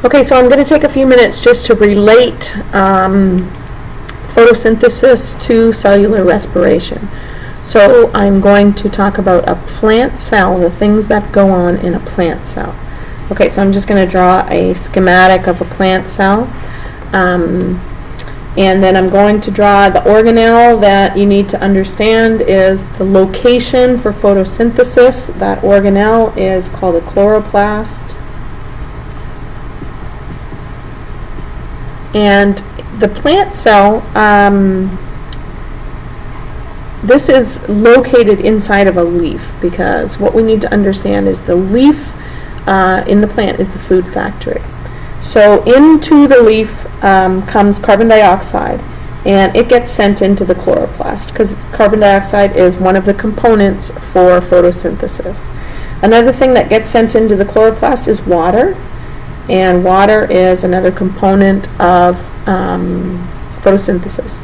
Okay, so I'm going to take a few minutes just to relate photosynthesis to cellular respiration. So I'm going to talk about a plant cell, the things that go on in a plant cell. Okay, so I'm just going to draw a schematic of a plant cell. And then I'm going to draw the organelle that you need to understand is the location for photosynthesis. That organelle is called a chloroplast. And the plant cell, this is located inside of a leaf, because what we need to understand is the leaf in the plant is the food factory. So into the leaf comes carbon dioxide, and it gets sent into the chloroplast, because carbon dioxide is one of the components for photosynthesis. Another thing that gets sent into the chloroplast is water, and water is another component of photosynthesis.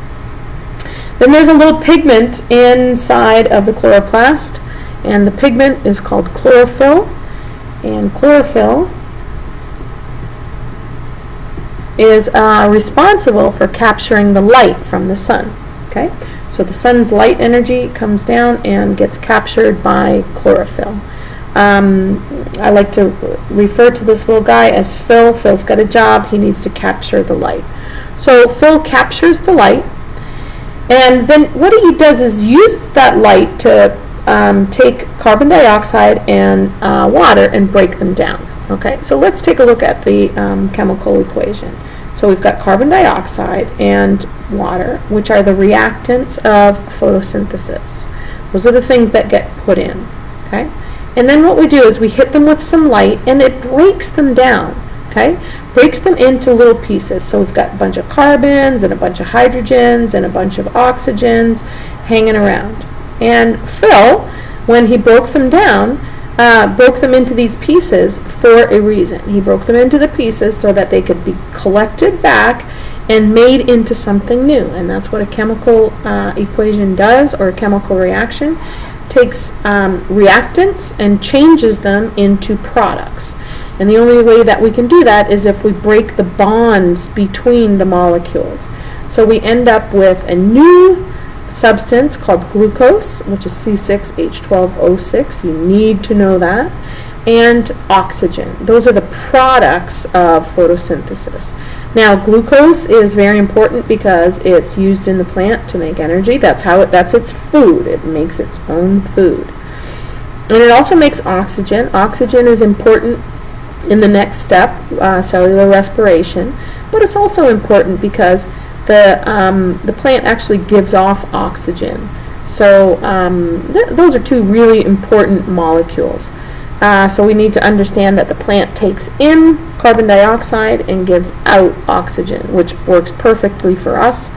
Then there's a little pigment inside of the chloroplast, and the pigment is called chlorophyll, and chlorophyll is responsible for capturing the light from the sun. Okay, so the sun's light energy comes down and gets captured by chlorophyll. I like to refer to this little guy as Phil. Phil's got a job. He needs to capture the light. So Phil captures the light, and then what he does is use that light to take carbon dioxide and water and break them down. Okay, so let's take a look at the chemical equation. So we've got carbon dioxide and water, which are the reactants of photosynthesis. Those are the things that get put in. Okay, and then what we do is we hit them with some light, and it breaks them down. Okay, breaks them into little pieces. So we've got a bunch of carbons and a bunch of hydrogens and a bunch of oxygens hanging around. And Phil, when he broke them down, broke them into these pieces for a reason. He broke them into the pieces so that they could be collected back and made into something new. And that's what a chemical equation does, or a chemical reaction. Takes reactants and changes them into products. And the only way that we can do that is if we break the bonds between the molecules. So we end up with a new substance called glucose, which is C6H12O6. You need to know that. And oxygen. Those are the products of photosynthesis. Now, glucose is very important because it's used in the plant to make energy. That's its food. It makes its own food. And it also makes oxygen. Oxygen is important in the next step, cellular respiration. But it's also important because the plant actually gives off oxygen. So those are two really important molecules. So we need to understand that the plant takes in carbon dioxide and gives out oxygen, which works perfectly for us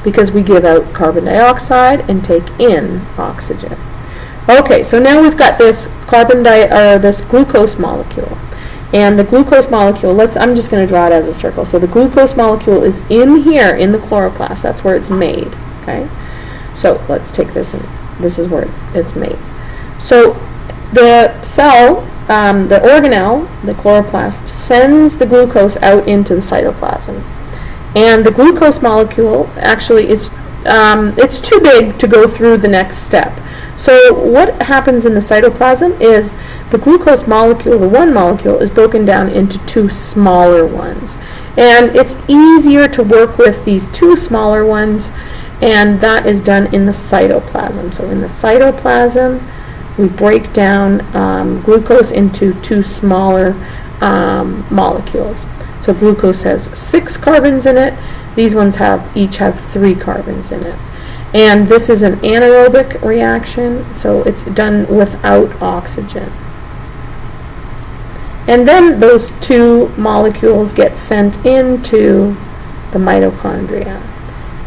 because we give out carbon dioxide and take in oxygen. Okay, so now we've got this this glucose molecule. And the glucose molecule, I'm just going to draw it as a circle. So the glucose molecule is in here in the chloroplast. That's where it's made. Okay. So let's take this, and this is where it's made. So the cell, the organelle, the chloroplast, sends the glucose out into the cytoplasm. And the glucose molecule actually is it's too big to go through the next step. So what happens in the cytoplasm is the glucose molecule, the one molecule, is broken down into two smaller ones. And it's easier to work with these two smaller ones, and that is done in the cytoplasm. So in the cytoplasm, we break down glucose into two smaller molecules. So glucose has 6 carbons in it. These ones each have 3 carbons in it. And this is an anaerobic reaction, so it's done without oxygen. And then those two molecules get sent into the mitochondria.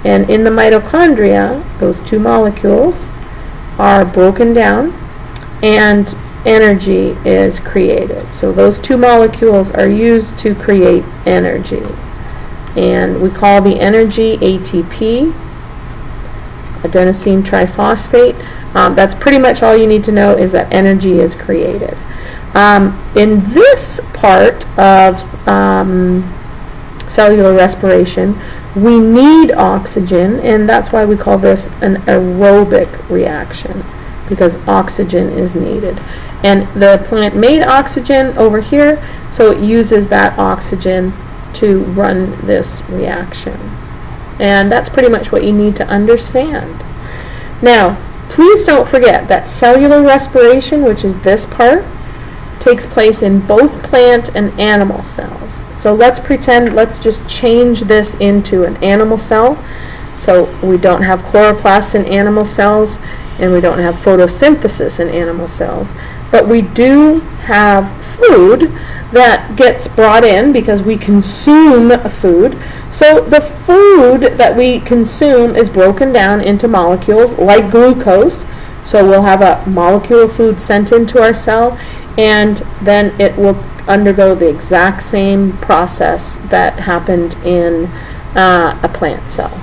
And in the mitochondria, those two molecules are broken down and energy is created. So those two molecules are used to create energy. And we call the energy ATP, adenosine triphosphate. That's pretty much all you need to know, is that energy is created. In this part of cellular respiration, we need oxygen, and that's why we call this an aerobic reaction, because oxygen is needed. And the plant made oxygen over here, so it uses that oxygen to run this reaction. And that's pretty much what you need to understand. Now, please don't forget that cellular respiration, which is this part, takes place in both plant and animal cells. So let's just change this into an animal cell. So we don't have chloroplasts in animal cells, and we don't have photosynthesis in animal cells. But we do have food that gets brought in because we consume food. So the food that we consume is broken down into molecules like glucose. So we'll have a molecule of food sent into our cell, and then it will undergo the exact same process that happened in a plant cell.